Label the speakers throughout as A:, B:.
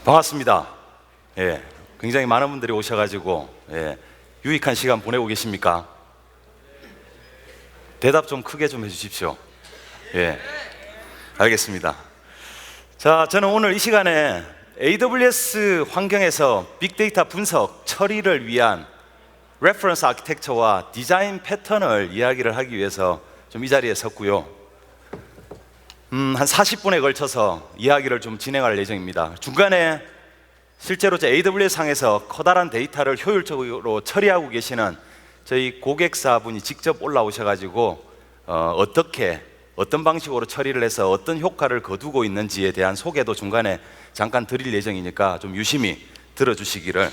A: 반갑습니다. 굉장히 많은 분들이 오셔가지고 유익한 시간 보내고 계십니까? 대답 좀 크게 좀 해주십시오. 알겠습니다. 자, 저는 오늘 이 시간에 AWS 환경에서 빅데이터 분석, 처리를 위한 레퍼런스 아키텍처와 디자인 패턴을 이야기를 하기 위해서 좀 이 자리에 섰고요. 한 40분에 걸쳐서 이야기를 좀 진행할 예정입니다. 중간에 실제로 AWS 상에서 커다란 데이터를 효율적으로 처리하고 계시는 저희 고객사분이 직접 올라오셔가지고 어떤 방식으로 처리를 해서 어떤 효과를 거두고 있는지에 대한 소개도 중간에 잠깐 드릴 예정이니까 좀 유심히 들어주시기를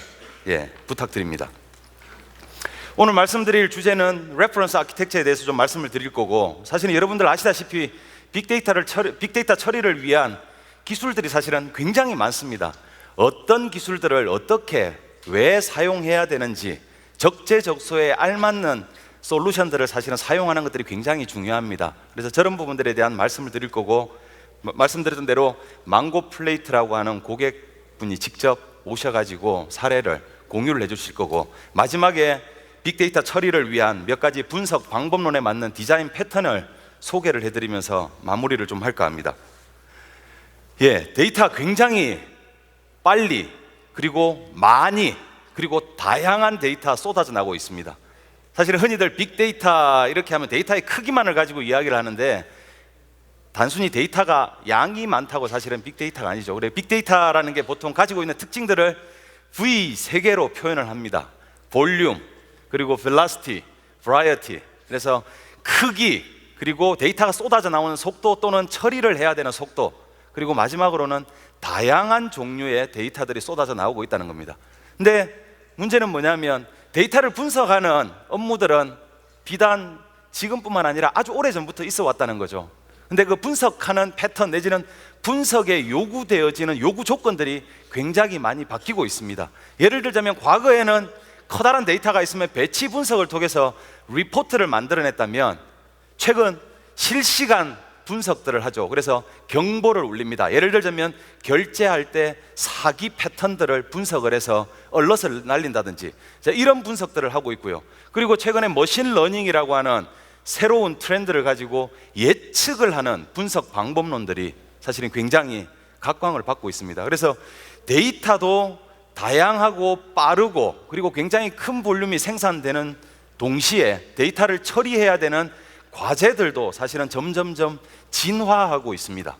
A: 부탁드립니다. 오늘 말씀드릴 주제는 레퍼런스 아키텍처에 대해서 좀 말씀을 드릴 거고, 사실은 여러분들 아시다시피 빅데이터 처리를 위한 기술들이 사실은 굉장히 많습니다. 어떤 기술들을 어떻게 왜 사용해야 되는지 적재적소에 알맞는 솔루션들을 사실은 사용하는 것들이 굉장히 중요합니다. 그래서 저런 부분들에 대한 말씀을 드릴 거고, 말씀드렸던 대로 망고 플레이트라고 하는 고객분이 직접 오셔가지고 사례를 공유를 해주실 거고, 마지막에 빅데이터 처리를 위한 몇 가지 분석 방법론에 맞는 디자인 패턴을 소개를 해드리면서 마무리를 좀 할까 합니다. 데이터 굉장히 빨리 그리고 많이 그리고 다양한 데이터 쏟아져 나오고 있습니다. 사실은 흔히들 빅데이터 이렇게 하면 데이터의 크기만을 가지고 이야기를 하는데, 단순히 데이터가 양이 많다고 사실은 빅데이터가 아니죠. 그래, 빅데이터라는 게 보통 가지고 있는 특징들을 V3개로 표현을 합니다. 볼륨, 그리고 velocity, variety. 그래서 크기, 그리고 데이터가 쏟아져 나오는 속도 또는 처리를 해야 되는 속도, 그리고 마지막으로는 다양한 종류의 데이터들이 쏟아져 나오고 있다는 겁니다. 근데 문제는 뭐냐면, 데이터를 분석하는 업무들은 비단 지금뿐만 아니라 아주 오래전부터 있어 왔다는 거죠. 근데 그 분석하는 패턴 내지는 분석에 요구되어지는 요구 조건들이 굉장히 많이 바뀌고 있습니다. 예를 들자면 과거에는 커다란 데이터가 있으면 배치 분석을 통해서 리포트를 만들어냈다면, 최근 실시간 분석들을 하죠. 그래서 경보를 울립니다. 예를 들자면 결제할 때 사기 패턴들을 분석을 해서 얼럿을 날린다든지, 이런 분석들을 하고 있고요. 그리고 최근에 머신러닝이라고 하는 새로운 트렌드를 가지고 예측을 하는 분석 방법론들이 사실은 굉장히 각광을 받고 있습니다. 그래서 데이터도 다양하고 빠르고 그리고 굉장히 큰 볼륨이 생산되는 동시에 데이터를 처리해야 되는 과제들도 사실은 점점점 진화하고 있습니다.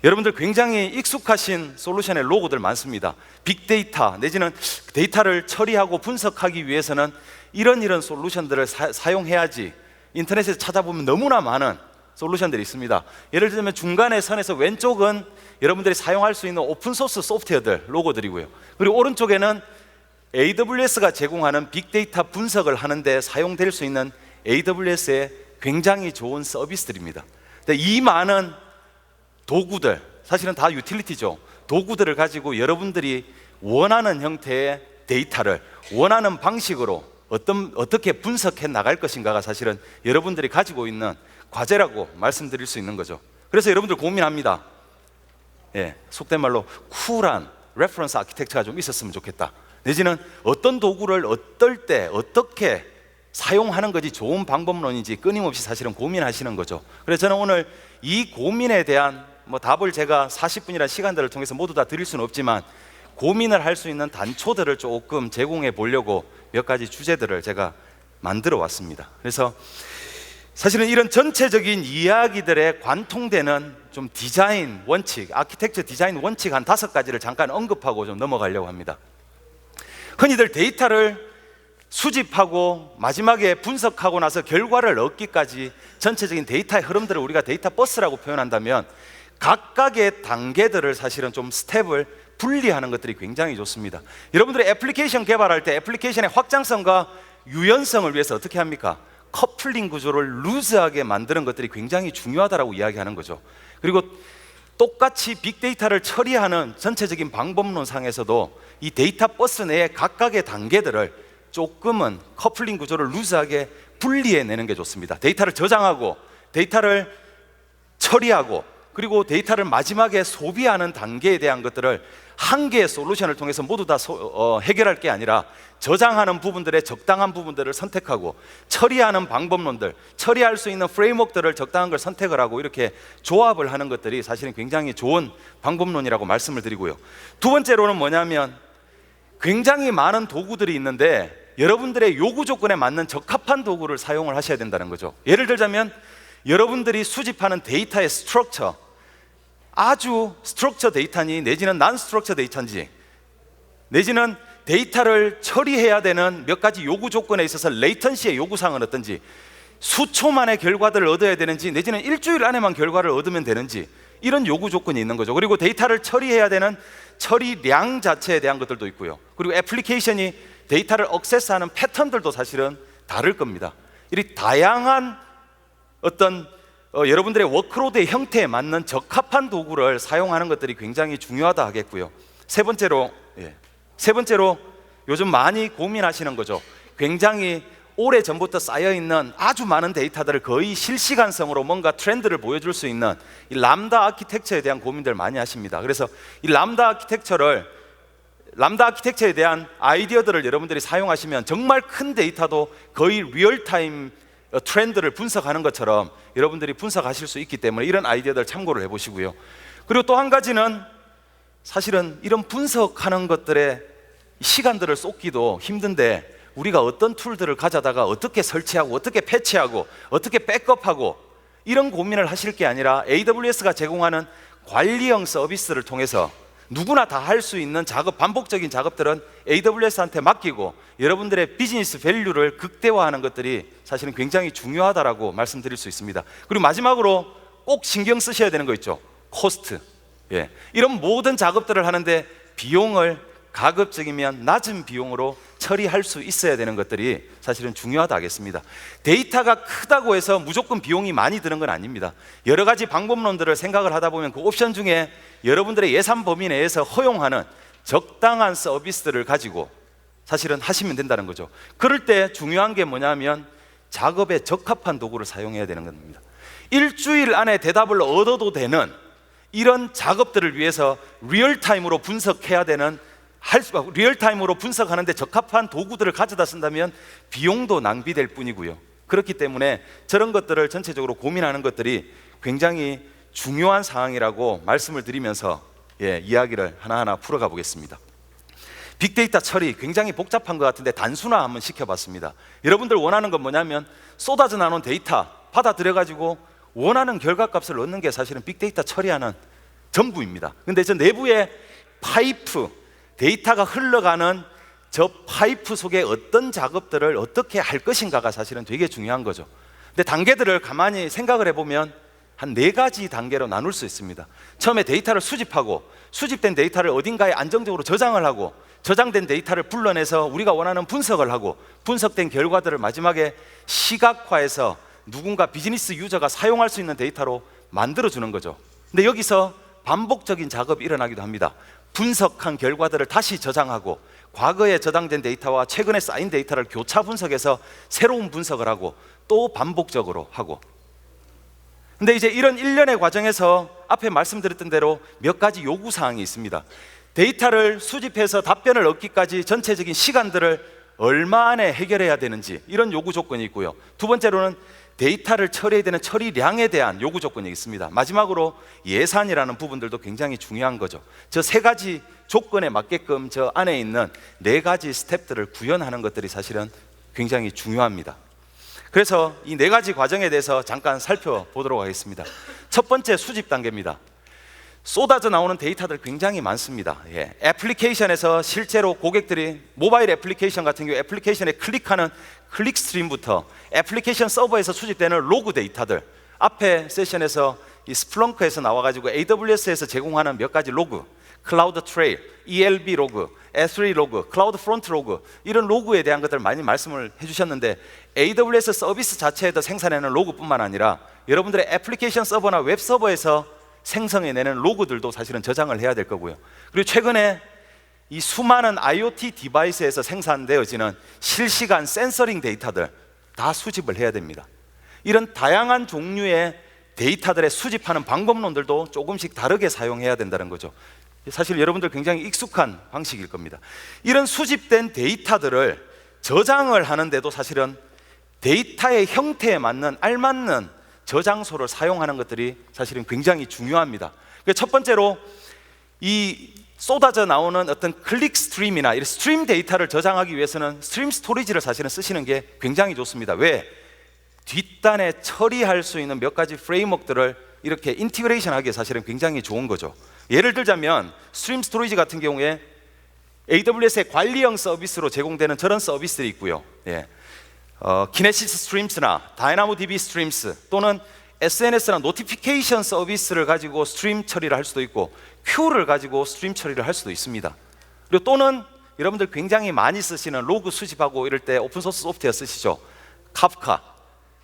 A: 여러분들 굉장히 익숙하신 솔루션의 로고들 많습니다. 빅데이터 내지는 데이터를 처리하고 분석하기 위해서는 이런 솔루션들을 사용해야지, 인터넷에서 찾아보면 너무나 많은 솔루션들이 있습니다. 예를 들면 중간에 선에서 왼쪽은 여러분들이 사용할 수 있는 오픈소스 소프트웨어들 로고들이고요, 그리고 오른쪽에는 AWS가 제공하는 빅데이터 분석을 하는데 사용될 수 있는 AWS의 굉장히 좋은 서비스들입니다. 이 많은 도구들, 사실은 다 유틸리티죠. 도구들을 가지고 여러분들이 원하는 형태의 데이터를 원하는 방식으로 어떻게 분석해 나갈 것인가가 사실은 여러분들이 가지고 있는 과제라고 말씀드릴 수 있는 거죠. 그래서 여러분들 고민합니다. 속된 말로 쿨한 레퍼런스 아키텍처가 좀 있었으면 좋겠다, 내지는 어떤 도구를 어떨 때 어떻게 사용하는 것이 좋은 방법론인지 끊임없이 사실은 고민하시는 거죠. 그래서 저는 오늘 이 고민에 대한 답을 제가 40분이라는 시간들을 통해서 모두 다 드릴 수는 없지만, 고민을 할 수 있는 단초들을 조금 제공해 보려고 몇 가지 주제들을 제가 만들어 왔습니다. 그래서 사실은 이런 전체적인 이야기들에 관통되는 좀 디자인 원칙, 아키텍처 디자인 원칙 한 5가지를 잠깐 언급하고 좀 넘어가려고 합니다. 흔히들 데이터를 수집하고 마지막에 분석하고 나서 결과를 얻기까지 전체적인 데이터의 흐름들을 우리가 데이터 버스라고 표현한다면, 각각의 단계들을 사실은 좀 스텝을 분리하는 것들이 굉장히 좋습니다. 여러분들이 애플리케이션 개발할 때 애플리케이션의 확장성과 유연성을 위해서 어떻게 합니까? 커플링 구조를 루즈하게 만드는 것들이 굉장히 중요하다고 이야기하는 거죠. 그리고 똑같이 빅데이터를 처리하는 전체적인 방법론상에서도 이 데이터 버스 내의 각각의 단계들을 조금은 커플링 구조를 루즈하게 분리해내는 게 좋습니다. 데이터를 저장하고 데이터를 처리하고 그리고 데이터를 마지막에 소비하는 단계에 대한 것들을 한 개의 솔루션을 통해서 모두 다 해결할 게 아니라 저장하는 부분들의 적당한 부분들을 선택하고 처리하는 방법론들, 처리할 수 있는 프레임워크들을 적당한 걸 선택을 하고 이렇게 조합을 하는 것들이 사실은 굉장히 좋은 방법론이라고 말씀을 드리고요. 두 번째로는 뭐냐면 굉장히 많은 도구들이 있는데 여러분들의 요구 조건에 맞는 적합한 도구를 사용을 하셔야 된다는 거죠. 예를 들자면 여러분들이 수집하는 데이터의 스트럭처, 아주 스트럭처 데이터니 내지는 난 스트럭처 데이터인지, 내지는 데이터를 처리해야 되는 몇 가지 요구 조건에 있어서 레이턴시의 요구사항은 어떤지, 수초 만에 결과들을 얻어야 되는지 내지는 일주일 안에만 결과를 얻으면 되는지, 이런 요구 조건이 있는 거죠. 그리고 데이터를 처리해야 되는 처리량 자체에 대한 것들도 있고요. 그리고 애플리케이션이 데이터를 액세스하는 패턴들도 사실은 다를 겁니다. 이 다양한 어떤 여러분들의 워크로드의 형태에 맞는 적합한 도구를 사용하는 것들이 굉장히 중요하다 하겠고요. 세 번째로 요즘 많이 고민하시는 거죠. 굉장히 오래 전부터 쌓여있는 아주 많은 데이터들을 거의 실시간성으로 뭔가 트렌드를 보여줄 수 있는 이 람다 아키텍처에 대한 고민들 많이 하십니다. 그래서 이 람다 아키텍처에 대한 아이디어들을 여러분들이 사용하시면 정말 큰 데이터도 거의 리얼타임 트렌드를 분석하는 것처럼 여러분들이 분석하실 수 있기 때문에 이런 아이디어들 참고를 해보시고요. 그리고 또 한 가지는 사실은 이런 분석하는 것들에 시간들을 쏟기도 힘든데 우리가 어떤 툴들을 가져다가 어떻게 설치하고 어떻게 패치하고 어떻게 백업하고 이런 고민을 하실 게 아니라 AWS가 제공하는 관리형 서비스를 통해서 누구나 다 할 수 있는 작업, 반복적인 작업들은 AWS한테 맡기고 여러분들의 비즈니스 밸류를 극대화하는 것들이 사실은 굉장히 중요하다라고 말씀드릴 수 있습니다. 그리고 마지막으로 꼭 신경 쓰셔야 되는 거 있죠. 코스트. 이런 모든 작업들을 하는데 비용을 가급적이면 낮은 비용으로 처리할 수 있어야 되는 것들이 사실은 중요하다 하겠습니다. 데이터가 크다고 해서 무조건 비용이 많이 드는 건 아닙니다. 여러 가지 방법론들을 생각을 하다 보면 그 옵션 중에 여러분들의 예산 범위 내에서 허용하는 적당한 서비스들을 가지고 사실은 하시면 된다는 거죠. 그럴 때 중요한 게 뭐냐면 작업에 적합한 도구를 사용해야 되는 겁니다. 일주일 안에 대답을 얻어도 되는 이런 작업들을 위해서 리얼타임으로 분석해야 되는 리얼타임으로 분석하는데 적합한 도구들을 가져다 쓴다면 비용도 낭비될 뿐이고요. 그렇기 때문에 저런 것들을 전체적으로 고민하는 것들이 굉장히 중요한 사항이라고 말씀을 드리면서 이야기를 하나하나 풀어가 보겠습니다. 빅데이터 처리 굉장히 복잡한 것 같은데 단순화 한번 시켜봤습니다. 여러분들 원하는 건 뭐냐면 쏟아져 나오는 데이터 받아들여가지고 원하는 결과값을 얻는 게 사실은 빅데이터 처리하는 전부입니다. 근데 저 내부의 파이프, 데이터가 흘러가는 저 파이프 속에 어떤 작업들을 어떻게 할 것인가가 사실은 되게 중요한 거죠. 근데 단계들을 가만히 생각을 해보면 한 4가지 단계로 나눌 수 있습니다. 처음에 데이터를 수집하고 수집된 데이터를 어딘가에 안정적으로 저장을 하고 저장된 데이터를 불러내서 우리가 원하는 분석을 하고 분석된 결과들을 마지막에 시각화해서 누군가 비즈니스 유저가 사용할 수 있는 데이터로 만들어주는 거죠. 근데 여기서 반복적인 작업이 일어나기도 합니다. 분석한 결과들을 다시 저장하고 과거에 저장된 데이터와 최근에 쌓인 데이터를 교차 분석해서 새로운 분석을 하고 또 반복적으로 하고. 근데 이제 이런 일련의 과정에서 앞에 말씀드렸던 대로 몇 가지 요구사항이 있습니다. 데이터를 수집해서 답변을 얻기까지 전체적인 시간들을 얼마 안에 해결해야 되는지 이런 요구 조건이 있고요. 두 번째로는 데이터를 처리해야 되는 처리량에 대한 요구 조건이 있습니다. 마지막으로 예산이라는 부분들도 굉장히 중요한 거죠. 저 3가지 조건에 맞게끔 저 안에 있는 4가지 스텝들을 구현하는 것들이 사실은 굉장히 중요합니다. 그래서 이 4가지 과정에 대해서 잠깐 살펴보도록 하겠습니다. 첫 번째 수집 단계입니다. 쏟아져 나오는 데이터들 굉장히 많습니다. 애플리케이션에서 실제로 고객들이 모바일 애플리케이션 같은 경우 애플리케이션에 클릭하는 클릭 스트림부터 애플리케이션 서버에서 수집되는 로그 데이터들, 앞에 세션에서 이 스플렁크에서 나와가지고 AWS에서 제공하는 몇 가지 로그, 클라우드 트레일, ELB 로그, S3 로그, 클라우드 프론트 로그, 이런 로그에 대한 것들 많이 말씀을 해주셨는데 AWS 서비스 자체에도 생산하는 로그뿐만 아니라 여러분들의 애플리케이션 서버나 웹 서버에서 생성해내는 로그들도 사실은 저장을 해야 될 거고요. 그리고 최근에 이 수많은 IoT 디바이스에서 생산되어지는 실시간 센서링 데이터들 다 수집을 해야 됩니다. 이런 다양한 종류의 데이터들의 수집하는 방법론들도 조금씩 다르게 사용해야 된다는 거죠. 사실 여러분들 굉장히 익숙한 방식일 겁니다. 이런 수집된 데이터들을 저장을 하는데도 사실은 데이터의 형태에 맞는 알맞는 저장소를 사용하는 것들이 사실은 굉장히 중요합니다. 첫 번째로 이 쏟아져 나오는 어떤 클릭 스트림이나 이런 스트림 데이터를 저장하기 위해서는 스트림 스토리지를 사실은 쓰시는 게 굉장히 좋습니다. 왜? 뒷단에 처리할 수 있는 몇 가지 프레임워크들을 이렇게 인티그레이션 하기에 사실은 굉장히 좋은 거죠. 예를 들자면 스트림 스토리지 같은 경우에 AWS의 관리형 서비스로 제공되는 저런 서비스들이 있고요. 키네시스 스트림스나 다이나모DB 스트림스 또는 SNS나 노티피케이션 서비스를 가지고 스트림 처리를 할 수도 있고 큐를 가지고 스트림 처리를 할 수도 있습니다. 그리고 또는 여러분들 굉장히 많이 쓰시는 로그 수집하고 이럴 때 오픈소스 소프트웨어 쓰시죠. 카프카.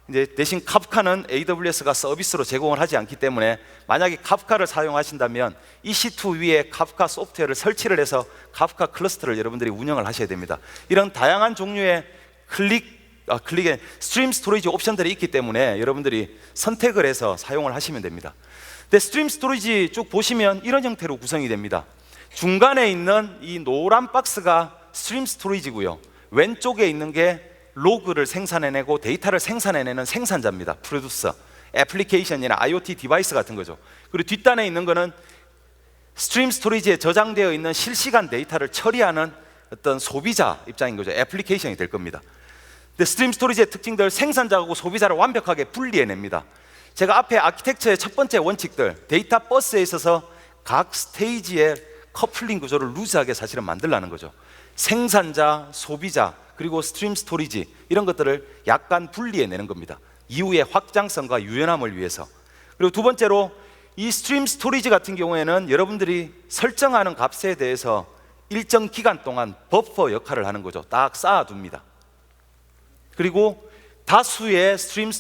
A: 이제 대신 카프카는 AWS가 서비스로 제공을 하지 않기 때문에 만약에 카프카를 사용하신다면 EC2 위에 카프카 소프트웨어를 설치를 해서 카프카 클러스터를 여러분들이 운영을 하셔야 됩니다. 이런 다양한 종류의 클릭의 스트림 스토리지 옵션들이 있기 때문에 여러분들이 선택을 해서 사용을 하시면 됩니다. 근데 스트림 스토리지 쭉 보시면 이런 형태로 구성이 됩니다. 중간에 있는 이 노란 박스가 스트림 스토리지고요. 왼쪽에 있는 게 로그를 생산해내고 데이터를 생산해내는 생산자입니다. 프로듀서, 애플리케이션이나 IoT 디바이스 같은 거죠. 그리고 뒷단에 있는 거는 스트림 스토리지에 저장되어 있는 실시간 데이터를 처리하는 어떤 소비자 입장인 거죠. 애플리케이션이 될 겁니다. 근데 스트림 스토리지의 특징들, 생산자하고 소비자를 완벽하게 분리해냅니다. 제가 앞에 아키텍처의 첫 번째 원칙들, 데이터 버스에 있어서 각 스테이지의 커플링 구조를 루즈하게 사실은 만들라는 거죠. 생산자, 소비자, 그리고 스트림 스토리지 이런 것들을 약간 분리해내는 겁니다. 이후의 확장성과 유연함을 위해서. 그리고 두 번째로 이 스트림 스토리지 같은 경우에는 여러분들이 설정하는 값에 대해서 일정 기간 동안 버퍼 역할을 하는 거죠. 딱 쌓아둡니다. 그리고 다수의 스트림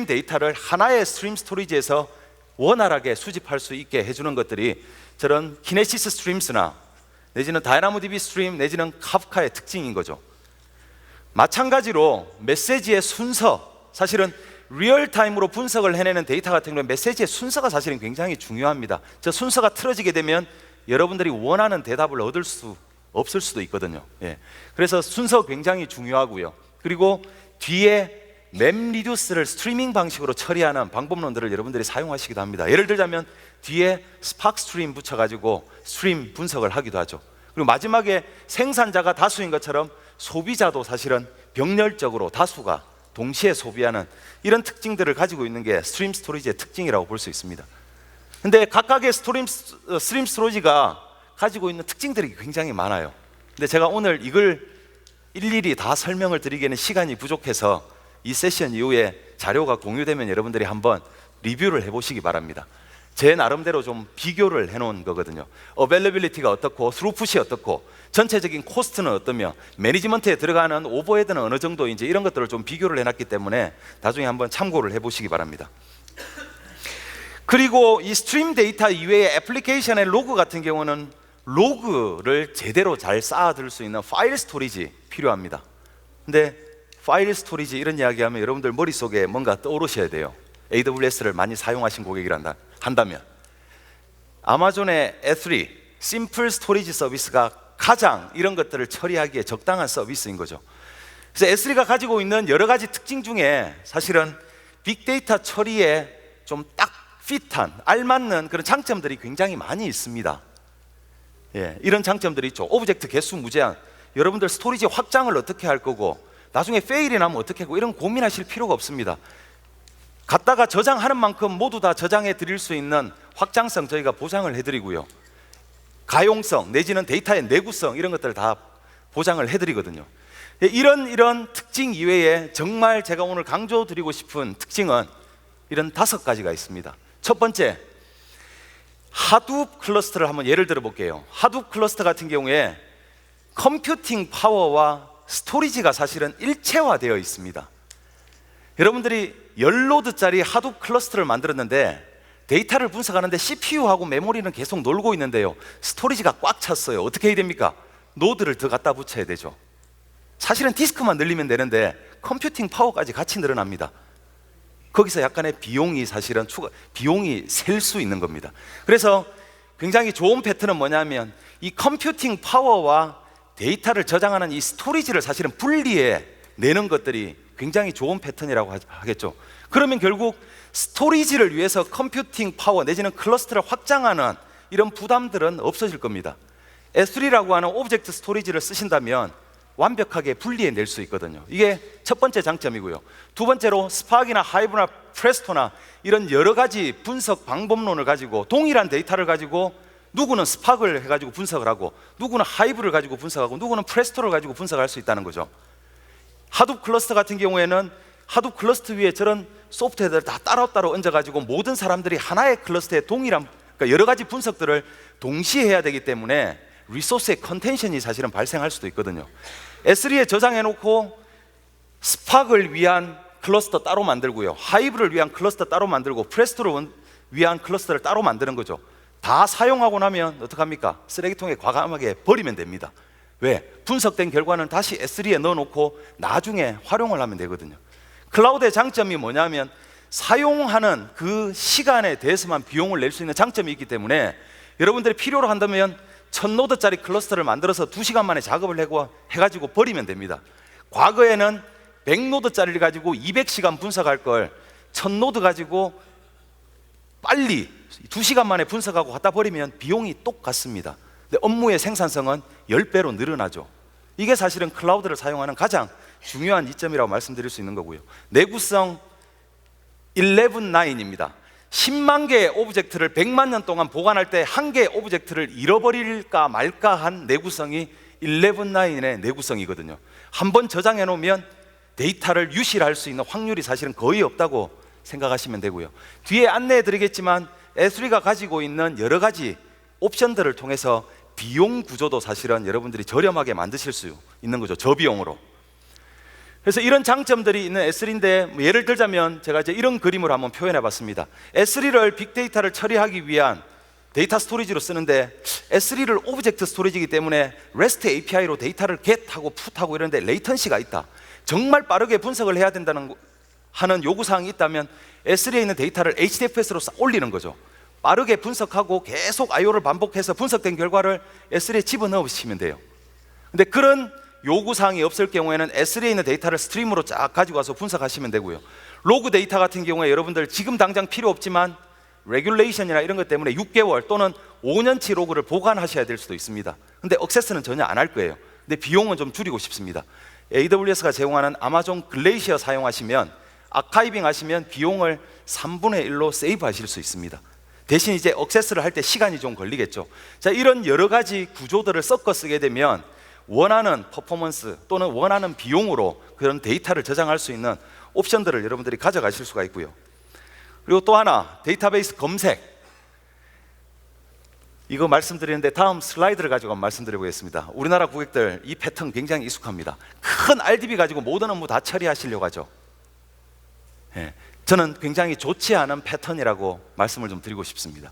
A: 데이터를 하나의 스트림 스토리지에서 원활하게 수집할 수 있게 해주는 것들이 저런 키네시스 스트림스나 내지는 다이나모DB 스트림 내지는 카프카의 특징인 거죠. 마찬가지로 메시지의 순서, 사실은 리얼타임으로 분석을 해내는 데이터 같은 경우는 메시지의 순서가 사실은 굉장히 중요합니다. 저 순서가 틀어지게 되면 여러분들이 원하는 대답을 얻을 수 없을 수도 있거든요. 그래서 순서 굉장히 중요하고요. 그리고 뒤에 맵리듀스를 스트리밍 방식으로 처리하는 방법론들을 여러분들이 사용하시기도 합니다. 예를 들자면 뒤에 스파크 스트림 붙여가지고 스트림 분석을 하기도 하죠. 그리고 마지막에 생산자가 다수인 것처럼 소비자도 사실은 병렬적으로 다수가 동시에 소비하는 이런 특징들을 가지고 있는 게 스트림 스토리지의 특징이라고 볼 수 있습니다. 근데 각각의 스트림 스토리지가 가지고 있는 특징들이 굉장히 많아요. 근데 제가 오늘 이걸 일일이 다 설명을 드리기에는 시간이 부족해서 이 세션 이후에 자료가 공유되면 여러분들이 한번 리뷰를 해보시기 바랍니다. 제 나름대로 좀 비교를 해놓은 거거든요. 어베일러빌리티가 어떻고, 스루풋이 어떻고, 전체적인 코스트는 어떠며, 매니지먼트에 들어가는 오버헤드는 어느 정도인지 이런 것들을 좀 비교를 해놨기 때문에 나중에 한번 참고를 해보시기 바랍니다. 그리고 이 스트림 데이터 이외의 애플리케이션의 로그 같은 경우는 로그를 제대로 잘 쌓아둘 수 있는 파일 스토리지 필요합니다. 근데 파일 스토리지 이런 이야기하면 여러분들 머릿속에 뭔가 떠오르셔야 돼요. AWS를 많이 사용하신 고객이란다 한다면 아마존의 S3 심플 스토리지 서비스가 가장 이런 것들을 처리하기에 적당한 서비스인 거죠. 그래서 S3가 가지고 있는 여러 가지 특징 중에 사실은 빅데이터 처리에 좀 딱 핏한 알맞는 그런 장점들이 굉장히 많이 있습니다. 이런 장점들이 있죠. 오브젝트 개수 무제한, 여러분들 스토리지 확장을 어떻게 할 거고 나중에 페일이 나면 어떻게 하고 이런 고민하실 필요가 없습니다. 갖다가 저장하는 만큼 모두 다 저장해 드릴 수 있는 확장성 저희가 보장을 해드리고요. 가용성 내지는 데이터의 내구성 이런 것들을 다 보장을 해드리거든요. 이런 특징 이외에 정말 제가 오늘 강조드리고 싶은 특징은 이런 5가지가 있습니다. 첫 번째, 하둡 클러스터를 한번 예를 들어 볼게요. 하둡 클러스터 같은 경우에 컴퓨팅 파워와 스토리지가 사실은 일체화되어 있습니다. 여러분들이 10노드짜리 하둡 클러스터를 만들었는데 데이터를 분석하는데 CPU하고 메모리는 계속 놀고 있는데요, 스토리지가 꽉 찼어요. 어떻게 해야 됩니까? 노드를 더 갖다 붙여야 되죠. 사실은 디스크만 늘리면 되는데 컴퓨팅 파워까지 같이 늘어납니다. 거기서 약간의 비용이 사실은 비용이 셀 수 있는 겁니다. 그래서 굉장히 좋은 패턴은 뭐냐면 이 컴퓨팅 파워와 데이터를 저장하는 이 스토리지를 사실은 분리해 내는 것들이 굉장히 좋은 패턴이라고 하겠죠. 그러면 결국 스토리지를 위해서 컴퓨팅 파워 내지는 클러스터를 확장하는 이런 부담들은 없어질 겁니다. S3라고 하는 오브젝트 스토리지를 쓰신다면 완벽하게 분리해 낼 수 있거든요. 이게 첫 번째 장점이고요. 두 번째로 스파크나 하이브나 프레스토나 이런 여러 가지 분석 방법론을 가지고 동일한 데이터를 가지고 누구는 스파크를 해가지고 분석을 하고 누구는 하이브를 가지고 분석하고 누구는 프레스토를 가지고 분석할 수 있다는 거죠. 하둡 클러스터 같은 경우에는 하둡 클러스터 위에 저런 소프트웨어들을 다 따로따로 얹어가지고 모든 사람들이 하나의 클러스터에 동일한, 그러니까 여러 가지 분석들을 동시에 해야 되기 때문에 리소스의 컨텐션이 사실은 발생할 수도 있거든요. S3에 저장해놓고 스파크를 위한 클러스터 따로 만들고요, 하이브를 위한 클러스터 따로 만들고 프레스토를 위한 클러스터를 따로 만드는 거죠. 다 사용하고 나면 어떡합니까? 쓰레기통에 과감하게 버리면 됩니다. 왜? 분석된 결과는 다시 S3에 넣어놓고 나중에 활용을 하면 되거든요. 클라우드의 장점이 뭐냐면 사용하는 그 시간에 대해서만 비용을 낼 수 있는 장점이 있기 때문에 여러분들이 필요로 한다면 1000노드짜리 클러스터를 만들어서 2시간 만에 작업을 해가지고 버리면 됩니다. 과거에는 100노드짜리를 가지고 200시간 분석할 걸 1000노드 가지고 빨리 2시간 만에 분석하고 갖다 버리면 비용이 똑같습니다. 근데 업무의 생산성은 10배로 늘어나죠. 이게 사실은 클라우드를 사용하는 가장 중요한 이점이라고 말씀드릴 수 있는 거고요. 내구성 11.9입니다. 10만 개의 오브젝트를 100만 년 동안 보관할 때 한 개의 오브젝트를 잃어버릴까 말까 한 내구성이 11.9의 내구성이거든요. 한번 저장해 놓으면 데이터를 유실할 수 있는 확률이 사실은 거의 없다고 생각하시면 되고요. 뒤에 안내해 드리겠지만 S3가 가지고 있는 여러 가지 옵션들을 통해서 비용 구조도 사실은 여러분들이 저렴하게 만드실 수 있는 거죠. 저비용으로. 그래서 이런 장점들이 있는 S3인데 예를 들자면 제가 이제 이런 그림을 한번 표현해 봤습니다. S3를 빅데이터를 처리하기 위한 데이터 스토리지로 쓰는데 S3를 오브젝트 스토리지이기 때문에 REST API로 데이터를 get하고 put하고 이런데 레이턴시가 있다. 정말 빠르게 분석을 해야 된다는 하는 요구사항이 있다면 S3에 있는 데이터를 HDFS로 올리는 거죠. 빠르게 분석하고 계속 IO를 반복해서 분석된 결과를 S3에 집어넣으시면 돼요. 근데 그런 요구사항이 없을 경우에는 S3에 있는 데이터를 스트림으로 쫙 가지고 와서 분석하시면 되고요. 로그 데이터 같은 경우에 여러분들 지금 당장 필요 없지만 레귤레이션이나 이런 것 때문에 6개월 또는 5년치 로그를 보관하셔야 될 수도 있습니다. 근데 액세스는 전혀 안 할 거예요. 근데 비용은 좀 줄이고 싶습니다. AWS가 제공하는 아마존 글레이시어 사용하시면 아카이빙 하시면 비용을 3분의 1로 세이브 하실 수 있습니다. 대신 이제 액세스를 할 때 시간이 좀 걸리겠죠. 자, 이런 여러 가지 구조들을 섞어 쓰게 되면 원하는 퍼포먼스 또는 원하는 비용으로 그런 데이터를 저장할 수 있는 옵션들을 여러분들이 가져가실 수가 있고요. 그리고 또 하나, 데이터베이스 검색. 이거 말씀드리는데 다음 슬라이드를 가지고 한번 말씀드려보겠습니다. 우리나라 고객들 이 패턴 굉장히 익숙합니다. 큰 RDB 가지고 모든 업무 다 처리하시려고 하죠. 예, 저는 굉장히 좋지 않은 패턴이라고 말씀을 좀 드리고 싶습니다.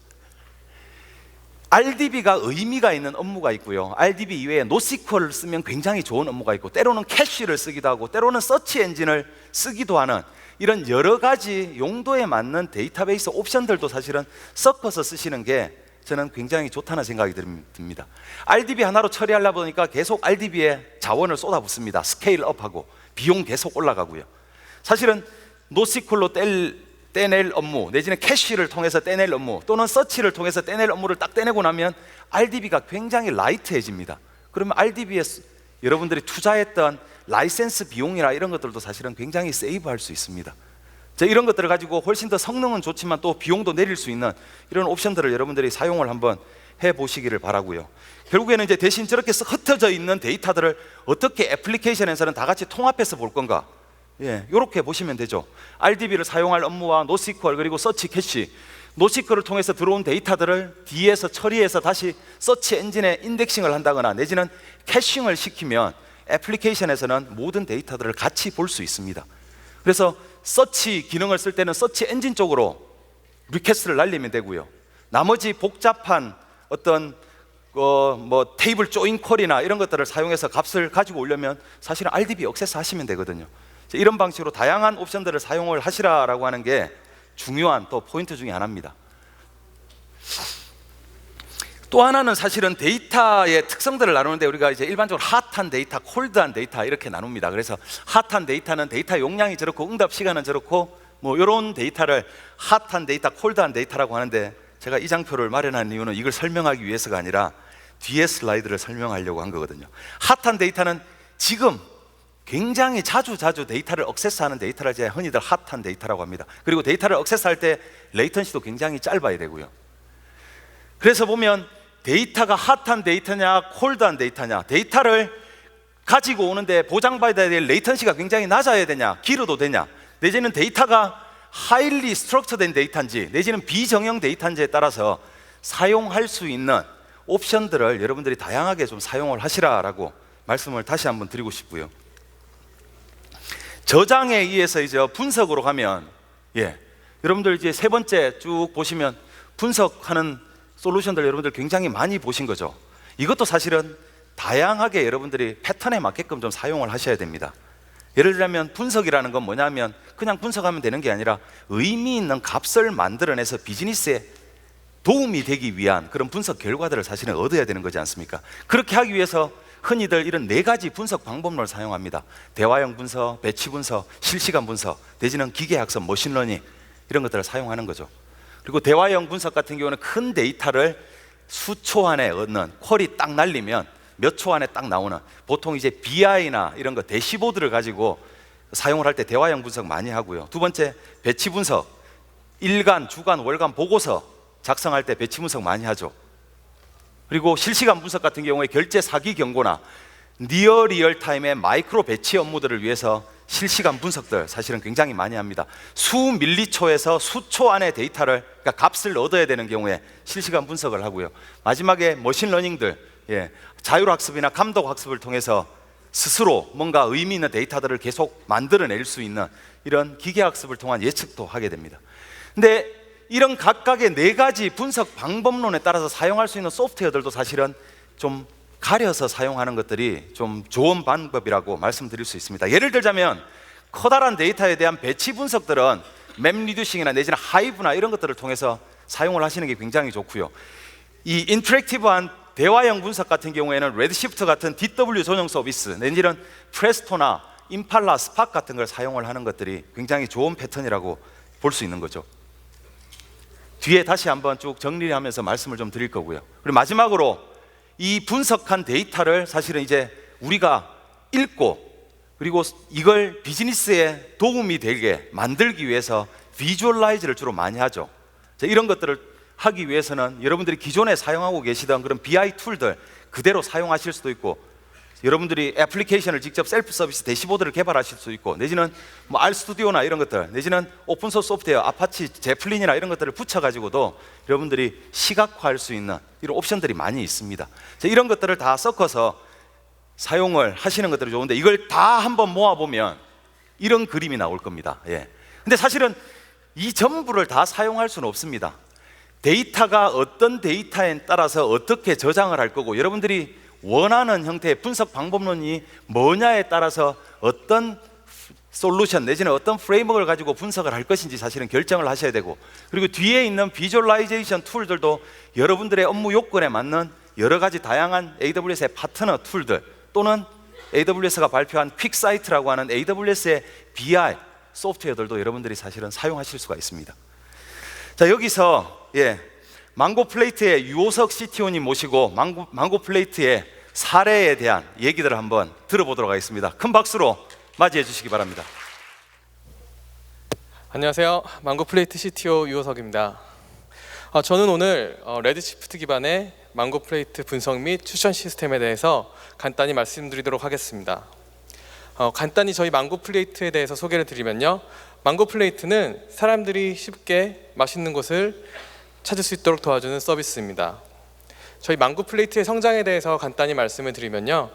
A: RDB가 의미가 있는 업무가 있고요, RDB 이외에 NoSQL을 쓰면 굉장히 좋은 업무가 있고, 때로는 캐시를 쓰기도 하고 때로는 서치 엔진을 쓰기도 하는 이런 여러 가지 용도에 맞는 데이터베이스 옵션들도 사실은 섞어서 쓰시는 게 저는 굉장히 좋다는 생각이 듭니다. RDB 하나로 처리하려 보니까 계속 RDB에 자원을 쏟아붓습니다. 스케일업하고 비용 계속 올라가고요. 사실은 NoSQL로 떼낼 업무 내지는 캐시를 통해서 떼낼 업무 또는 서치를 통해서 떼낼 업무를 딱 떼내고 나면 RDB가 굉장히 라이트해집니다. 그러면 RDB에 여러분들이 투자했던 라이센스 비용이나 이런 것들도 사실은 굉장히 세이브할 수 있습니다. 자, 이런 것들을 가지고 훨씬 더 성능은 좋지만 또 비용도 내릴 수 있는 이런 옵션들을 여러분들이 사용을 한번 해보시기를 바라고요. 결국에는 이제 대신 저렇게 흩어져 있는 데이터들을 어떻게 애플리케이션에서는 다 같이 통합해서 볼 건가, 이렇게 보시면 되죠. RDB를 사용할 업무와 NoSQL 그리고 서치 캐시, NoSQL을 통해서 들어온 데이터들을 뒤에서 처리해서 다시 서치 엔진에 인덱싱을 한다거나 내지는 캐싱을 시키면 애플리케이션에서는 모든 데이터들을 같이 볼 수 있습니다. 그래서 서치 기능을 쓸 때는 서치 엔진 쪽으로 리퀘스트를 날리면 되고요, 나머지 복잡한 어떤 테이블 조인 퀄이나 이런 것들을 사용해서 값을 가지고 오려면 사실은 RDB 액세스 하시면 되거든요. 이런 방식으로 다양한 옵션들을 사용을 하시라라고 하는 게 중요한 또 포인트 중에 하나입니다. 또 하나는 사실은 데이터의 특성들을 나누는데, 우리가 이제 일반적으로 핫한 데이터, 콜드한 데이터 이렇게 나눕니다. 그래서 핫한 데이터는 데이터 용량이 저렇고 응답 시간은 저렇고 뭐 이런 데이터를 핫한 데이터, 콜드한 데이터라고 하는데, 제가 이 장표를 마련한 이유는 이걸 설명하기 위해서가 아니라 뒤에 슬라이드를 설명하려고 한 거거든요. 핫한 데이터는 지금 굉장히 자주 데이터를 액세스하는 데이터를 이제 흔히들 핫한 데이터라고 합니다. 그리고 데이터를 액세스할 때 레이턴시도 굉장히 짧아야 되고요. 그래서 보면 데이터가 핫한 데이터냐 콜드한 데이터냐, 데이터를 가지고 오는데 보장받아야 될 레이턴시가 굉장히 낮아야 되냐, 길어도 되냐, 내지는 데이터가 하일리 스트럭처된 데이터인지 내지는 비정형 데이터인지에 따라서 사용할 수 있는 옵션들을 여러분들이 다양하게 좀 사용을 하시라라고 말씀을 다시 한번 드리고 싶고요. 저장에 의해서 이제 분석으로 가면, 여러분들 이제 세 번째 쭉 보시면 분석하는 솔루션들 여러분들 굉장히 많이 보신 거죠. 이것도 사실은 다양하게 여러분들이 패턴에 맞게끔 좀 사용을 하셔야 됩니다. 예를 들면 분석이라는 건 뭐냐면 그냥 분석하면 되는 게 아니라 의미 있는 값을 만들어내서 비즈니스에 도움이 되기 위한 그런 분석 결과들을 사실은 얻어야 되는 거지 않습니까? 그렇게 하기 위해서 흔히들 이런 4가지 분석 방법론을 사용합니다. 대화형 분석, 배치 분석, 실시간 분석, 내지는 기계학습, 머신러닝 이런 것들을 사용하는 거죠. 그리고 대화형 분석 같은 경우는 큰 데이터를 수초 안에 얻는, 퀄이 딱 날리면 몇 초 안에 딱 나오는, 보통 이제 BI나 이런 거 대시보드를 가지고 사용을 할 때 대화형 분석 많이 하고요. 두 번째, 배치 분석, 일간, 주간, 월간 보고서 작성할 때 배치 분석 많이 하죠. 그리고 실시간 분석 같은 경우에 결제 사기 경고나 니어 리얼 타임의 마이크로 배치 업무들을 위해서 실시간 분석들 사실은 굉장히 많이 합니다. 수 밀리초에서 수초 안에 데이터를, 그러니까 값을 얻어야 되는 경우에 실시간 분석을 하고요. 마지막에 머신러닝들, 자율학습이나 감독학습을 통해서 스스로 뭔가 의미 있는 데이터들을 계속 만들어낼 수 있는 이런 기계학습을 통한 예측도 하게 됩니다. 근데 이런 각각의 4가지 분석 방법론에 따라서 사용할 수 있는 소프트웨어들도 사실은 좀 가려서 사용하는 것들이 좀 좋은 방법이라고 말씀드릴 수 있습니다. 예를 들자면 커다란 데이터에 대한 배치 분석들은 맵 리듀싱이나 내지는 하이브나 이런 것들을 통해서 사용을 하시는 게 굉장히 좋고요. 이 인터랙티브한 대화형 분석 같은 경우에는 레드시프트 같은 DW 전용 서비스 내지는 프레스토나 임팔라, 스팍 같은 걸 사용을 하는 것들이 굉장히 좋은 패턴이라고 볼 수 있는 거죠. 뒤에 다시 한번 쭉 정리하면서 말씀을 좀 드릴 거고요. 그리고 마지막으로 이 분석한 데이터를 사실은 이제 우리가 읽고 그리고 이걸 비즈니스에 도움이 되게 만들기 위해서 비주얼라이즈를 주로 많이 하죠. 이런 것들을 하기 위해서는 여러분들이 기존에 사용하고 계시던 그런 BI 툴들 그대로 사용하실 수도 있고, 여러분들이 애플리케이션을 직접 셀프 서비스 대시보드를 개발하실 수 있고, 내지는 뭐 RStudi오나 이런 것들, 내지는 오픈소스 소프트웨어 아파치 제플린이나 이런 것들을 붙여가지고도 여러분들이 시각화할 수 있는 이런 옵션들이 많이 있습니다. 이런 것들을 다 섞어서 사용을 하시는 것들이 좋은데, 이걸 다 한번 모아보면 이런 그림이 나올 겁니다. 근데 사실은 이 전부를 다 사용할 수는 없습니다. 데이터가 어떤 데이터에 따라서 어떻게 저장을 할 거고, 여러분들이 원하는 형태의 분석 방법론이 뭐냐에 따라서 어떤 솔루션 내지는 어떤 프레임워크를 가지고 분석을 할 것인지 사실은 결정을 하셔야 되고, 그리고 뒤에 있는 비주얼라이제이션 툴들도 여러분들의 업무 요건에 맞는 여러 가지 다양한 AWS의 파트너 툴들 또는 AWS가 발표한 퀵사이트라고 하는 AWS의 BI 소프트웨어들도 여러분들이 사실은 사용하실 수가 있습니다. 자, 여기서 망고플레이트의 유호석 CTO님 모시고 망고플레이트의 사례에 대한 얘기들을 한번 들어보도록 하겠습니다. 큰 박수로 맞이해 주시기 바랍니다.
B: 안녕하세요. 망고플레이트 CTO 유호석입니다. 저는 오늘 레드시프트 기반의 망고플레이트 분석 및 추천 시스템에 대해서 간단히 말씀드리도록 하겠습니다. 간단히 저희 망고플레이트에 대해서 소개를 드리면요, 망고플레이트는 사람들이 쉽게 맛있는 곳을 찾을 수 있도록 도와주는 서비스입니다. 저희 망고플레이트의 성장에 대해서 간단히 말씀을 드리면요,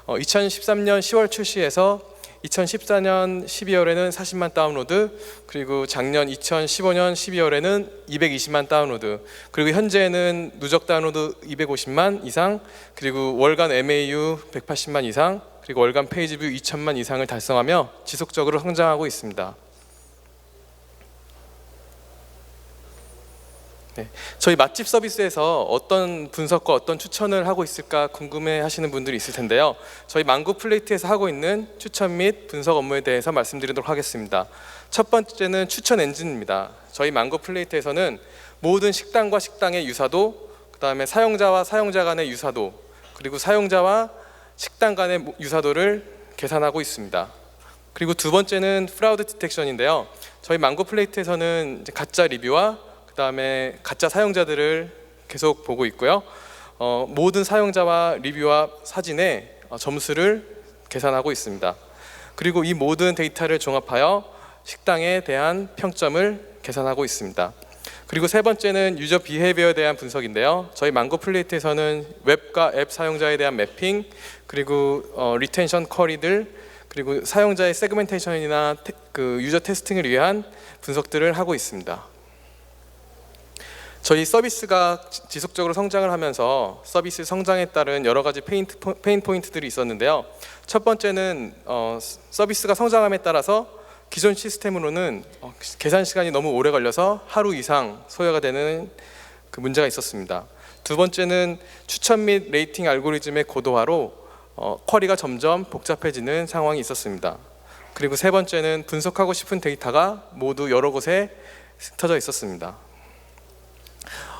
B: 2013년 10월 출시해서 2014년 12월에는 40만 다운로드, 그리고 작년 2015년 12월에는 220만 다운로드, 그리고 현재는 누적 다운로드 250만 이상, 그리고 월간 MAU 180만 이상, 그리고 월간 페이지 뷰 2천만 이상을 달성하며 지속적으로 성장하고 있습니다. 네, 저희 맛집 서비스에서 어떤 분석과 어떤 추천을 하고 있을까 궁금해 하시는 분들이 있을 텐데요. 저희 망고 플레이트에서 하고 있는 추천 및 분석 업무에 대해서 말씀드리도록 하겠습니다. 첫 번째는 추천 엔진입니다. 저희 망고 플레이트에서는 모든 식당과 식당의 유사도, 그 다음에 사용자와 사용자 간의 유사도, 그리고 사용자와 식당 간의 유사도를 계산하고 있습니다. 그리고 두 번째는 프라우드 디텍션인데요. 저희 망고 플레이트에서는 이제 가짜 리뷰와 그 다음에 가짜 사용자들을 계속 보고 있고요. 모든 사용자와 리뷰와 사진의 점수를 계산하고 있습니다. 그리고 이 모든 데이터를 종합하여 식당에 대한 평점을 계산하고 있습니다. 그리고 세 번째는 유저 비헤이비어에 대한 분석인데요. 저희 망고 플레이트에서는 웹과 앱 사용자에 대한 매핑, 그리고 리텐션 쿼리들, 그리고 사용자의 세그멘테이션이나 유저 테스팅을 위한 분석들을 하고 있습니다. 저희 서비스가 지속적으로 성장을 하면서 서비스 성장에 따른 여러 가지 페인 포인트들이 있었는데요. 첫 번째는 서비스가 성장함에 따라서 기존 시스템으로는 계산 시간이 너무 오래 걸려서 하루 이상 소요가 되는 그 문제가 있었습니다. 두 번째는 추천 및 레이팅 알고리즘의 고도화로 쿼리가 점점 복잡해지는 상황이 있었습니다. 그리고 세 번째는 분석하고 싶은 데이터가 모두 여러 곳에 흩어져 있었습니다.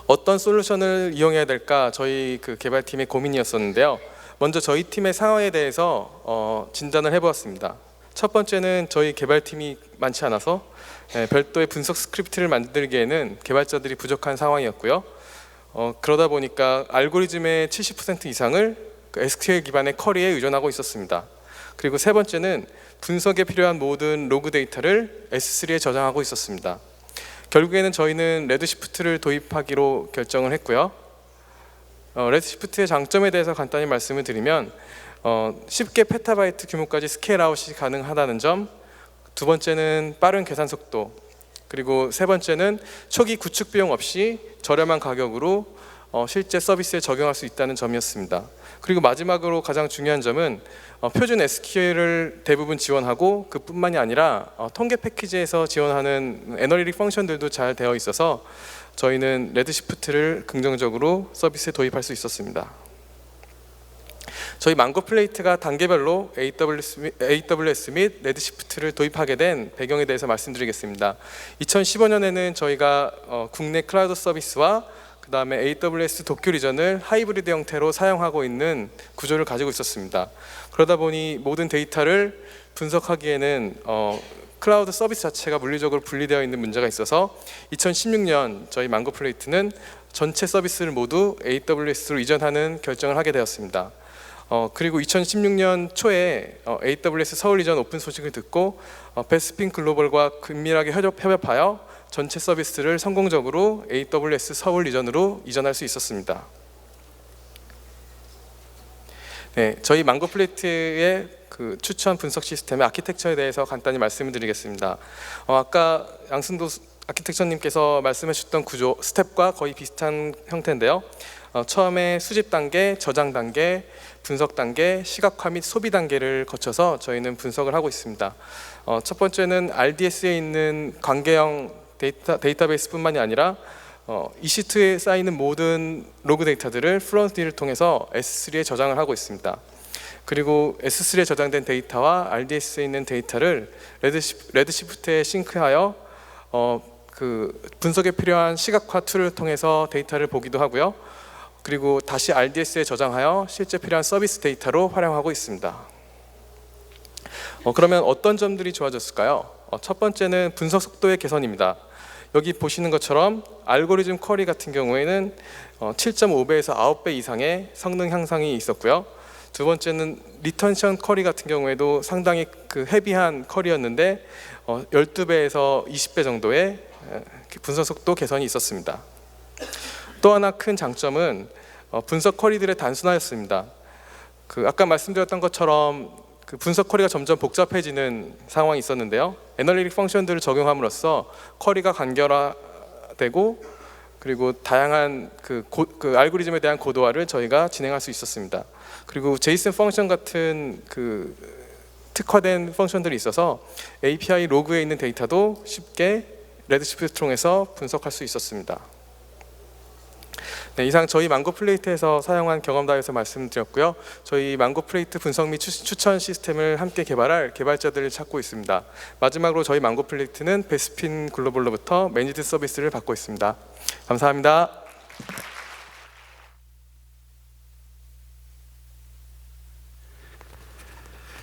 B: 어떤 솔루션을 이용해야 될까 저희 그 개발팀의 고민이었었는데요. 먼저 저희 팀의 상황에 대해서 진단을 해보았습니다. 첫 번째는 저희 개발팀이 많지 않아서 별도의 분석 스크립트를 만들기에는 개발자들이 부족한 상황이었고요. 그러다 보니까 알고리즘의 70% 이상을 SQL 기반의 쿼리에 의존하고 있었습니다. 그리고 세 번째는 분석에 필요한 모든 로그 데이터를 S3에 저장하고 있었습니다. 결국에는 저희는 레드시프트를 도입하기로 결정을 했고요. 레드시프트의 장점에 대해서 간단히 말씀을 드리면 쉽게 페타바이트 규모까지 스케일 아웃이 가능하다는 점, 두 번째는 빠른 계산 속도, 그리고 세 번째는 초기 구축 비용 없이 저렴한 가격으로 실제 서비스에 적용할 수 있다는 점이었습니다. 그리고 마지막으로 가장 중요한 점은 표준 SQL을 대부분 지원하고 그뿐만이 아니라 통계 패키지에서 지원하는 애널리틱 펑션들도 잘 되어 있어서 저희는 레드시프트를 긍정적으로 서비스에 도입할 수 있었습니다. 저희 망고 플레이트가 단계별로 AWS 및 레드시프트를 도입하게 된 배경에 대해서 말씀드리겠습니다. 2015년에는 저희가 국내 클라우드 서비스와 그 다음에 AWS 도쿄 리전을 하이브리드 형태로 사용하고 있는 구조를 가지고 있었습니다. 그러다 보니 모든 데이터를 분석하기에는 클라우드 서비스 자체가 물리적으로 분리되어 있는 문제가 있어서 2016년 저희 망고 플레이트는 전체 서비스를 모두 AWS로 이전하는 결정을 하게 되었습니다. 그리고 2016년 초에 AWS 서울 리전 오픈 소식을 듣고 베스핀 글로벌과 긴밀하게 협업하여 전체 서비스를 성공적으로 AWS 서울 리전으로 이전할 수 있었습니다. 네, 저희 망고 플레이트의 그 추천 분석 시스템의 아키텍처에 대해서 간단히 말씀을 드리겠습니다. 아까 양승도 아키텍처님께서 말씀해 주셨던 구조 스텝과 거의 비슷한 형태인데요. 처음에 수집 단계, 저장 단계, 분석 단계, 시각화 및 소비 단계를 거쳐서 저희는 분석을 하고 있습니다. 첫 번째는 RDS에 있는 관계형 데이터베이스뿐만이 아니라 EC2에 쌓이는 모든 로그 데이터들을 플러스D를 통해서 S3에 저장을 하고 있습니다. 그리고 S3에 저장된 데이터와 RDS에 있는 데이터를 레드시프트에 싱크하여 그 분석에 필요한 시각화 툴을 통해서 데이터를 보기도 하고요. 그리고 다시 RDS에 저장하여 실제 필요한 서비스 데이터로 활용하고 있습니다. 그러면 어떤 점들이 좋아졌을까요? 첫 번째는 분석 속도의 개선입니다. 여기 보시는 것처럼 알고리즘 쿼리 같은 경우에는 7.5배에서 9배 이상의 성능 향상이 있었고요. 두 번째는 리턴션 쿼리 같은 경우에도 상당히 그 헤비한 쿼리였는데 12배에서 20배 정도의 분석 속도 개선이 있었습니다. 또 하나 큰 장점은 분석 쿼리들의 단순화였습니다. 아까 말씀드렸던 것처럼 그 분석 쿼리가 점점 복잡해지는 상황이 있었는데요. 애널리틱 펑션들을 적용함으로써 쿼리가 간결화되고 그리고 다양한 그 알고리즘에 대한 고도화를 저희가 진행할 수 있었습니다. 그리고 제이슨 펑션 같은 그 특화된 펑션들이 있어서 API 로그에 있는 데이터도 쉽게 레드시프트 통해서 분석할 수 있었습니다. 네, 이상 저희 망고플레이트에서 사용한 경험담에서 말씀드렸고요. 저희 망고플레이트 분석 및 추천 시스템을 함께 개발할 개발자들을 찾고 있습니다. 마지막으로 저희 망고플레이트는 베스핀 글로벌로부터 매니드 서비스를 받고 있습니다. 감사합니다.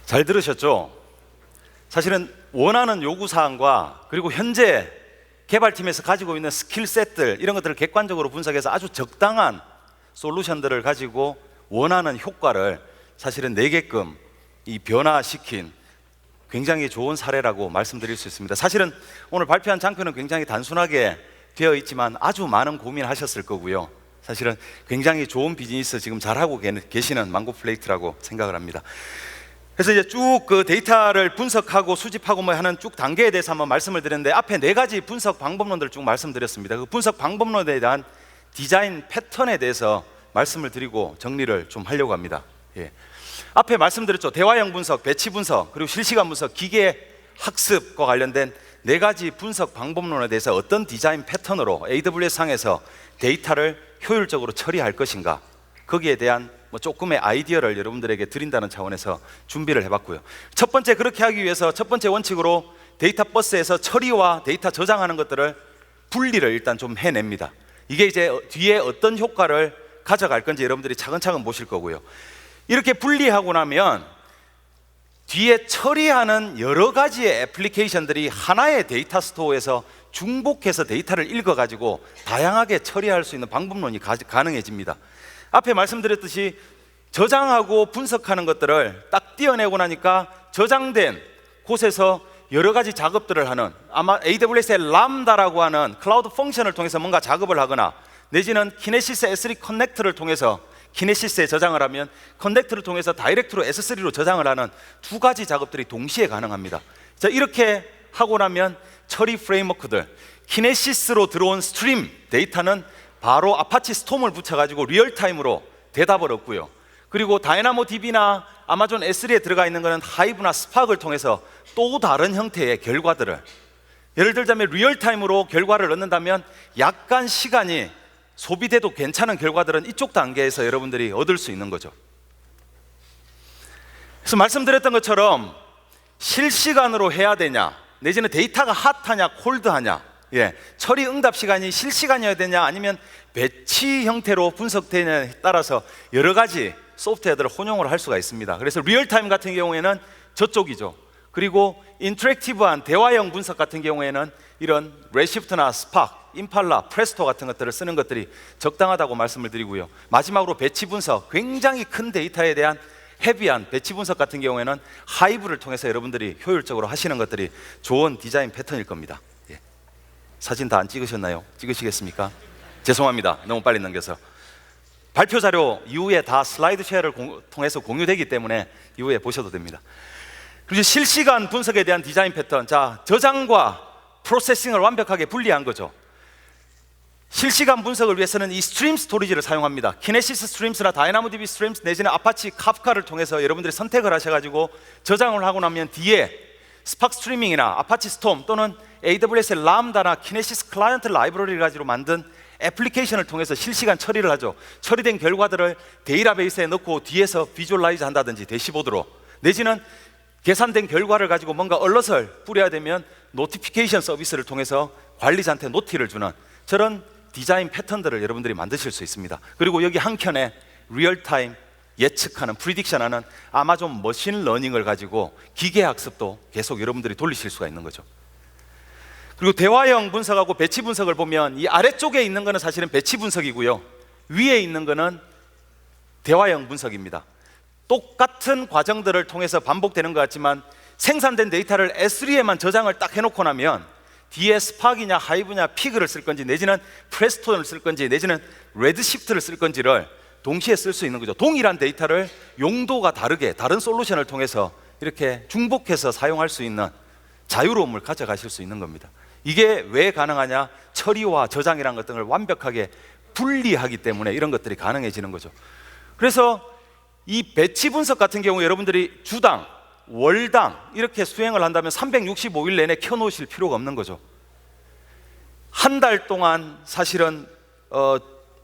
A: 잘 들으셨죠? 사실은 원하는 요구사항과 그리고 현재 개발팀에서 가지고 있는 스킬셋들 이런 것들을 객관적으로 분석해서 아주 적당한 솔루션들을 가지고 원하는 효과를 사실은 내게끔 이 변화시킨 굉장히 좋은 사례라고 말씀드릴 수 있습니다. 사실은 오늘 발표한 장표는 굉장히 단순하게 되어 있지만 아주 많은 고민하셨을 거고요. 사실은 굉장히 좋은 비즈니스 지금 잘하고 계시는 망고플레이트라고 생각을 합니다. 그래서 이제 쭉 그 데이터를 분석하고 수집하고 뭐 하는 쭉 단계에 대해서 한번 말씀을 드렸는데 앞에 4가지 분석 방법론들을 쭉 말씀드렸습니다. 그 분석 방법론에 대한 디자인 패턴에 대해서 말씀을 드리고 정리를 좀 하려고 합니다. 예. 앞에 말씀드렸죠. 대화형 분석, 배치 분석, 그리고 실시간 분석, 기계 학습과 관련된 4가지 분석 방법론에 대해서 어떤 디자인 패턴으로 AWS 상에서 데이터를 효율적으로 처리할 것인가, 거기에 대한 뭐 조금의 아이디어를 여러분들에게 드린다는 차원에서 준비를 해봤고요. 첫 번째, 그렇게 하기 위해서 첫 번째 원칙으로 데이터 버스에서 처리와 데이터 저장하는 것들을 분리를 일단 좀 해냅니다. 이게 이제 뒤에 어떤 효과를 가져갈 건지 여러분들이 차근차근 보실 거고요. 이렇게 분리하고 나면 뒤에 처리하는 여러 가지의 애플리케이션들이 하나의 데이터 스토어에서 중복해서 데이터를 읽어가지고 다양하게 처리할 수 있는 방법론이 가능해집니다. 앞에 말씀드렸듯이 저장하고 분석하는 것들을 딱 떼어내고 나니까 저장된 곳에서 여러 가지 작업들을 하는, 아마 AWS의 람다라고 하는 클라우드 펑션을 통해서 뭔가 작업을 하거나 내지는 키네시스 S3 커넥트를 통해서 키네시스에 저장을 하면 커넥트를 통해서 다이렉트로 S3로 저장을 하는 2가지 작업들이 동시에 가능합니다. 자, 이렇게 하고 나면 처리 프레임워크들, 키네시스로 들어온 스트림 데이터는 바로 아파치 스톰을 붙여가지고 리얼타임으로 대답을 얻고요. 그리고 다이나모 DB나 아마존 S3에 들어가 있는 것은 하이브나 스파크를 통해서 또 다른 형태의 결과들을, 예를 들자면 리얼타임으로 결과를 얻는다면 약간 시간이 소비돼도 괜찮은 결과들은 이쪽 단계에서 여러분들이 얻을 수 있는 거죠. 그래서 말씀드렸던 것처럼 실시간으로 해야 되냐, 내지는 데이터가 핫하냐 콜드하냐, 처리 응답 시간이 실시간이어야 되냐 아니면 배치 형태로 분석되냐에 따라서 여러 가지 소프트웨어들을 혼용을 할 수가 있습니다. 그래서 리얼타임 같은 경우에는 저쪽이죠. 그리고 인터랙티브한 대화형 분석 같은 경우에는 이런 레시프트나 스파크, 임팔라, 프레스토 같은 것들을 쓰는 것들이 적당하다고 말씀을 드리고요. 마지막으로 배치 분석, 굉장히 큰 데이터에 대한 헤비한 배치 분석 같은 경우에는 하이브를 통해서 여러분들이 효율적으로 하시는 것들이 좋은 디자인 패턴일 겁니다. 사진 다 안 찍으셨나요? 찍으시겠습니까? 죄송합니다. 너무 빨리 넘겨서. 발표 자료 이후에 다 슬라이드 쉐어를 통해서 공유되기 때문에 이후에 보셔도 됩니다. 그리고 실시간 분석에 대한 디자인 패턴, 자, 저장과 프로세싱을 완벽하게 분리한 거죠. 실시간 분석을 위해서는 이 스트림 스토리지를 사용합니다. 키네시스 스트림스나 다이나모DB 스트림스 내지는 아파치 카프카를 통해서 여러분들이 선택을 하셔가지고 저장을 하고 나면 뒤에 스파크 스트리밍이나 아파치 스톰 또는 AWS의 람다나 키네시스 클라이언트 라이브러리를 가지고 만든 애플리케이션을 통해서 실시간 처리를 하죠. 처리된 결과들을 데이터베이스에 넣고 뒤에서 비주얼라이즈 한다든지 대시보드로, 내지는 계산된 결과를 가지고 뭔가 얼럿을 뿌려야 되면 노티피케이션 서비스를 통해서 관리자한테 노티를 주는 저런 디자인 패턴들을 여러분들이 만드실 수 있습니다. 그리고 여기 한 켠에 리얼타임 예측하는, 프리딕션하는 아마존 머신러닝을 가지고 기계학습도 계속 여러분들이 돌리실 수가 있는 거죠. 그리고 대화형 분석하고 배치 분석을 보면 이 아래쪽에 있는 거는 사실은 배치 분석이고요, 위에 있는 거는 대화형 분석입니다. 똑같은 과정들을 통해서 반복되는 것 같지만 생산된 데이터를 S3에만 저장을 딱 해놓고 나면 뒤에 스파크냐 하이브냐 피그를 쓸 건지 내지는 프레스톤을 쓸 건지 내지는 레드시프트를 쓸 건지를 동시에 쓸 수 있는 거죠. 동일한 데이터를 용도가 다르게 다른 솔루션을 통해서 이렇게 중복해서 사용할 수 있는 자유로움을 가져가실 수 있는 겁니다. 이게 왜 가능하냐? 처리와 저장이라는 것들을 완벽하게 분리하기 때문에 이런 것들이 가능해지는 거죠. 그래서 이 배치 분석 같은 경우 여러분들이 주당, 월당 이렇게 수행을 한다면 365일 내내 켜놓으실 필요가 없는 거죠. 한 달 동안 사실은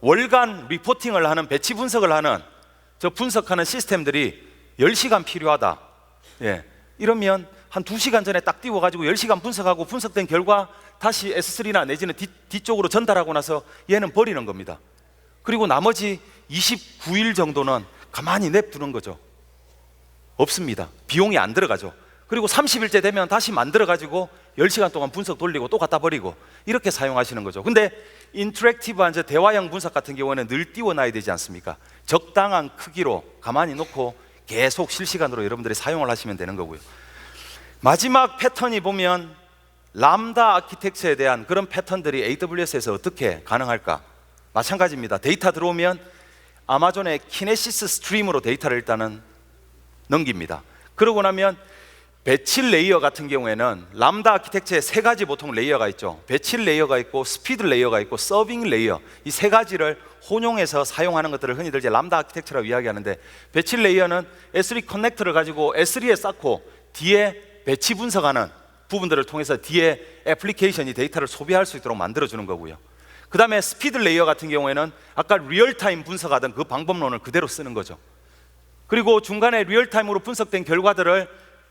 A: 월간 리포팅을 하는, 배치 분석을 하는, 저 분석하는 시스템들이 10시간 필요하다. 예. 이러면 한 2시간 전에 딱 띄워가지고 10시간 분석하고 분석된 결과 다시 S3나 내지는 뒤쪽으로 전달하고 나서 얘는 버리는 겁니다. 그리고 나머지 29일 정도는 가만히 냅두는 거죠. 없습니다. 비용이 안 들어가죠. 그리고 30일째 되면 다시 만들어가지고 10시간 동안 분석 돌리고 또 갖다 버리고 이렇게 사용하시는 거죠. 근데 인터랙티브한 대화형 분석 같은 경우에는 늘 띄워놔야 되지 않습니까? 적당한 크기로 가만히 놓고 계속 실시간으로 여러분들이 사용을 하시면 되는 거고요. 마지막 패턴이 보면 람다 아키텍처에 대한 그런 패턴들이 AWS에서 어떻게 가능할까? 마찬가지입니다. 데이터 들어오면 아마존의 키네시스 스트림으로 데이터를 일단은 넘깁니다. 그러고 나면 배칠 레이어 같은 경우에는 람다 아키텍처에 3가지 보통 레이어가 있죠. 배칠 레이어가 있고 스피드 레이어가 있고 서빙 레이어, 이 3가지를 혼용해서 사용하는 것들을 흔히들 이제 람다 아키텍처라고 이야기하는데, 배칠 레이어는 S3 커넥터를 가지고 S3에 쌓고 뒤에 배치 분석하는 부분들을 통해서 뒤에 애플리케이션이 데이터를 소비할 수 있도록 만들어주는 거고요. 그 다음에 스피드 레이어 같은 경우에는 아까 리얼타임 분석하던 그 방법론을 그대로 쓰는 거죠. 그리고 중간에 리얼타임으로 분석된 결과들을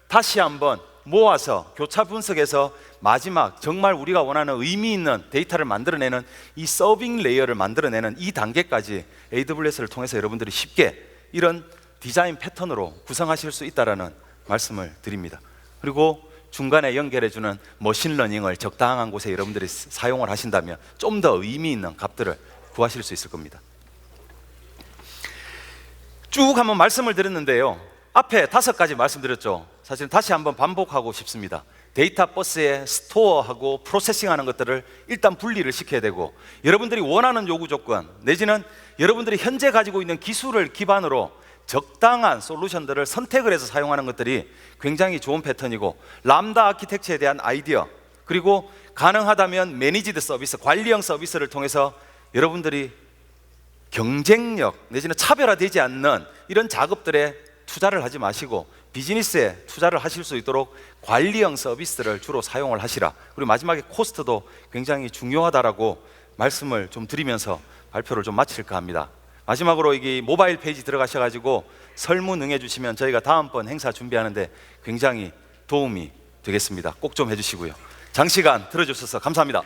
A: 다시 한번 모아서 교차 분석해서 마지막 정말 우리가 원하는 의미 있는 데이터를 만들어내는 이 서빙 레이어를 만들어내는 이 단계까지 AWS를 통해서 여러분들이 쉽게 이런 디자인 패턴으로 구성하실 수 있다는 말씀을 드립니다. 그리고 중간에 연결해주는 머신러닝을 적당한 곳에 여러분들이 사용을 하신다면 좀 더 의미 있는 값들을 구하실 수 있을 겁니다. 쭉 한번 말씀을 드렸는데요, 앞에 5가지 말씀드렸죠. 사실 다시 한번 반복하고 싶습니다. 데이터 버스에 스토어하고 프로세싱하는 것들을 일단 분리를 시켜야 되고, 여러분들이 원하는 요구 조건 내지는 여러분들이 현재 가지고 있는 기술을 기반으로 적당한 솔루션들을 선택을 해서 사용하는 것들이 굉장히 좋은 패턴이고, 람다 아키텍처에 대한 아이디어, 그리고 가능하다면 매니지드 서비스, 관리형 서비스를 통해서 여러분들이 경쟁력 내지는 차별화되지 않는 이런 작업들에 투자를 하지 마시고 비즈니스에 투자를 하실 수 있도록 관리형 서비스를 주로 사용을 하시라. 그리고 마지막에 코스트도 굉장히 중요하다라고 말씀을 좀 드리면서 발표를 좀 마칠까 합니다. 마지막으로 여기 모바일 페이지 들어가셔가지고 설문 응해주시면 저희가 다음번 행사 준비하는데 굉장히 도움이 되겠습니다. 꼭 좀 해주시고요. 장시간 들어주셔서 감사합니다.